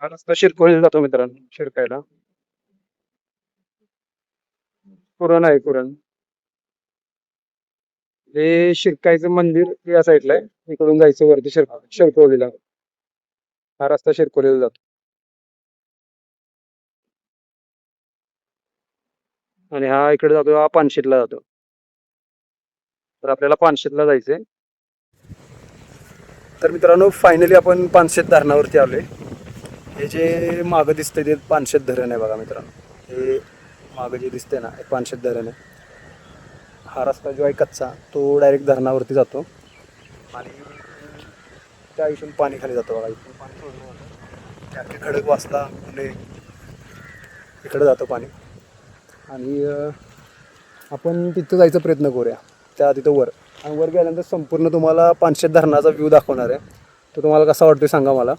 हा रस्ता शिरकोळीला जातो मित्रांनो, शिरकायला. कुरण आहे कुरण. हे शिरकायचं मंदिर या साईडला आहे. इकडून जायचं वरती शिरकोळीला. हा रस्ता शिरकोळीला जातो. आणि हा इकडे जातो, हा पानशेतला जातो. तर आपल्याला पानशेतला जायचंय. तर मित्रांनो फायनली आपण पानशेत धरणावरती आलोय. हे जे मागं दिसतंय ते पानशेत धरण आहे बघा मित्रांनो. हे मागं जे दिसतंय ना हे पानशेत धरण आहे. हा रस्ता जो आहे कच्चा तो डायरेक्ट धरणावरती जातो आणि त्या इथून पाणी खाली जातं बघा. इथून पाणी सोडलं जातं. त्याकडे खडकवासला पुणे इकडे जातं पाणी. आणि आपण तिथं जायचा प्रयत्न करूया त्या तिथं वर. आणि वर गेल्यानंतर संपूर्ण तुम्हाला पानशेत धरणाचा व्ह्यू दाखवणार आहे. तो तुम्हाला कसा वाटतोय सांगा मला.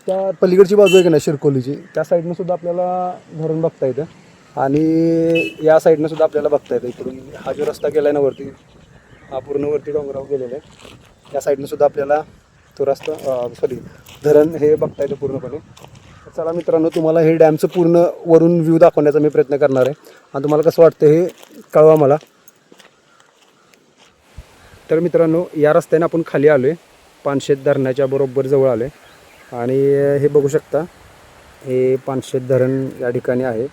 त्या पलीकडची बाजू आहे की नाही शिरकोलीची, त्या साईडनं सुद्धा आपल्याला धरण बघता येतं. आणि या साईडनं सुद्धा आपल्याला बघता येतं. इकडून हा जो रस्ता गेला आहे ना वरती, हा पूर्ण वरती डोंगरावर गेलेला आहे. या साईडनं सुद्धा आपल्याला तो रस्ता धरण हे बघता येतं पूर्णपणे. चला मित्रांनो, तुम्हाला हे डॅमचं पूर्ण वरून व्ह्यू दाखवण्याचा मी प्रयत्न करणार आहे आणि तुम्हाला कसं वाटतं हे कळवा मला. तर मित्रांनो या रस्त्याने आपण खाली आलो आहे, पानशेत धरणाच्या बरोबर जवळ आलो आहे. आणि हे बघू शकता, हे पानशेत धरण या ठिकाणी आहे.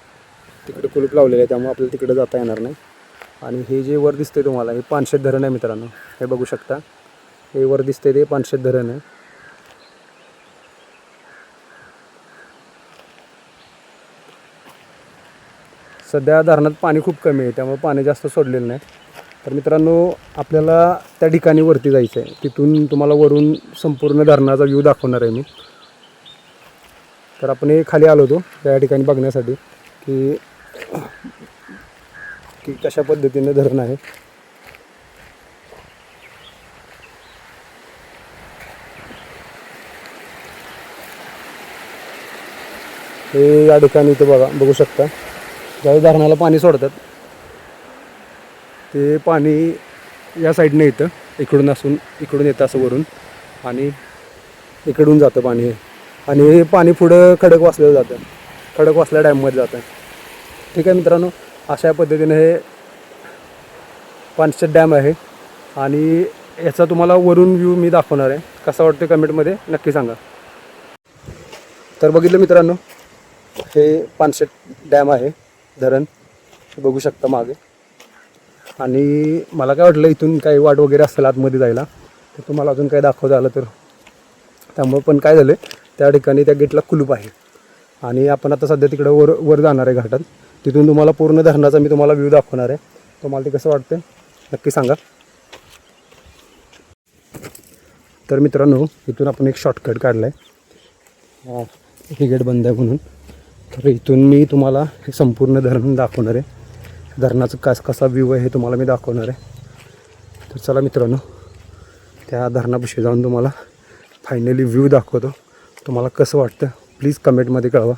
तिकडे कुलूप लावलेलं आहे त्यामुळे आपल्याला तिकडे जाता येणार नाही. आणि हे जे वर दिसते तुम्हाला हे पानशेत धरण आहे मित्रांनो. हे बघू शकता, हे वर दिसते ते पानशेत धरण आहे. सध्या धरणात पाणी खूप कमी आहे त्यामुळे पाणी जास्त सोडलेलं नाही. तर मित्रांनो आपल्याला त्या ठिकाणी वरती जायचं आहे. तिथून तुम्हाला वरून संपूर्ण धरणाचा व्ह्यू दाखवणार आहे मी. तर आपण हे खाली आलो होतो त्या ठिकाणी बघण्यासाठी की कशा पद्धतीने धरण आहे. हे या ठिकाणी इथे बघू शकता, ज्यावेळी धरणाला पाणी सोडतात ते पाणी या साईडने येतं, इकडून येतं असं वरून आणि इकडून जातं पाणी हे. आणि हे पाणी पुढं खडकवासल्याला जातं, खडकवासला डॅममध्ये जातं. ठीक आहे मित्रांनो, अशा पद्धतीने हे पानशेत डॅम आहे. आणि याचा तुम्हाला वरून व्ह्यू मी दाखवणार आहे. कसा वाटतो कमेंटमध्ये नक्की सांगा. तर बघितलं मित्रांनो, हे पानशेत डॅम आहे धरण, बघू शकता मागे. आणि मला काय वाटलं इथून काही वाट वगैरे असेल आतमध्ये जायला, तर तुम्हाला अजून काही दाखवता आलं तर. त्यामुळे पण काय झालं, त्या ठिकाणी त्या गेटला कुलूप आहे. आणि आपण आता सध्या तिकडं वर जाणार आहे घाटात. तिथून तुम्हाला पूर्ण धरणाचा मी तुम्हाला व्ह्यू दाखवणार आहे. तुम्हाला ते कसं वाटतं नक्की सांगा. तर मित्रांनो इथून आपण एक शॉर्टकट काढला आहे, हे गेट बंद आहे म्हणून. तर इथून मी तुम्हाला हे संपूर्ण धरण दाखवणार आहे. धरणाचं कसा व्ह्यू आहे हे तुम्हाला मी दाखवणार आहे. तर चला मित्रांनो, त्या धरणापाशी जाऊन तुम्हाला फायनली व्ह्यू दाखवतो. तुम्हाला कसं वाटतं प्लीज कमेंटमध्ये कळवा.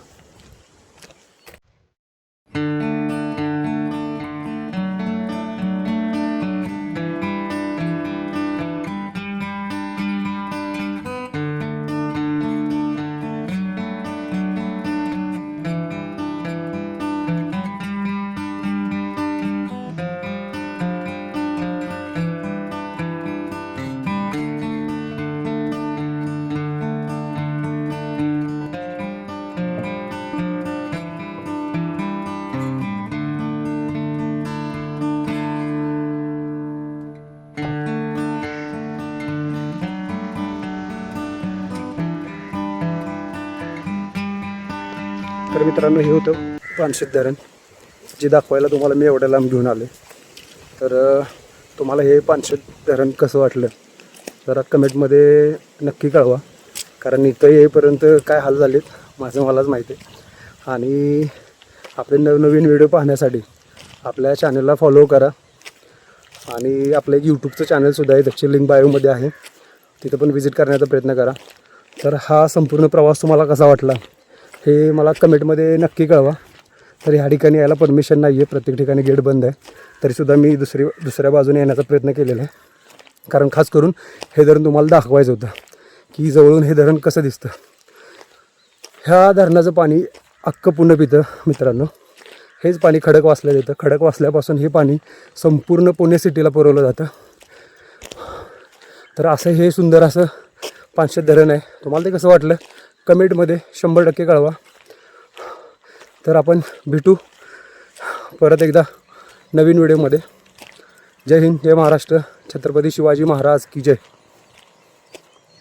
तर मित्रांनो हे होतं पानशेत धरण, जे दाखवायला तुम्हाला मी एवढ्या लांब घेऊन आले. तर तुम्हाला हे पानशेत धरण कसं वाटलं जरा कमेंटमध्ये नक्की कळवा. कारण इथं येईपर्यंत काय हाल झालेत माझं मलाच माहिती आहे. आणि आपले नवनवीन व्हिडिओ पाहण्यासाठी आपल्या चॅनलला फॉलो करा. आणि आपलं एक यूट्यूबचं चॅनलसुद्धा आहे, त्याची लिंक बायोमध्ये आहे, तिथं पण व्हिजिट करण्याचा प्रयत्न करा. तर हा संपूर्ण प्रवास तुम्हाला कसा वाटला हे मला कमेंटमध्ये नक्की कळवा. तर ह्या ठिकाणी यायला परमिशन नाही आहे, प्रत्येक ठिकाणी गेट बंद आहे. तरीसुद्धा मी दुसऱ्या बाजूने येण्याचा प्रयत्न केलेला आहे. कारण खास करून हे धरण तुम्हाला दाखवायचं होतं की जवळून हे धरण कसं दिसतं. ह्या धरणाचं पाणी अख्खं पुणे पितं मित्रांनो. हेच पाणी खडकवासल्यात येतं. खडकवासल्यापासून हे पाणी संपूर्ण पुणे सिटीला पुरवलं जातं. तर असं हे सुंदर असं पानशेत धरण आहे. तुम्हाला ते कसं वाटलं कमेंटमध्ये 100% कळवा. तर आपण भेटू परत एकदा नवीन व्हिडिओमध्ये. जय हिंद, जय महाराष्ट्र, छत्रपती शिवाजी महाराज की जय.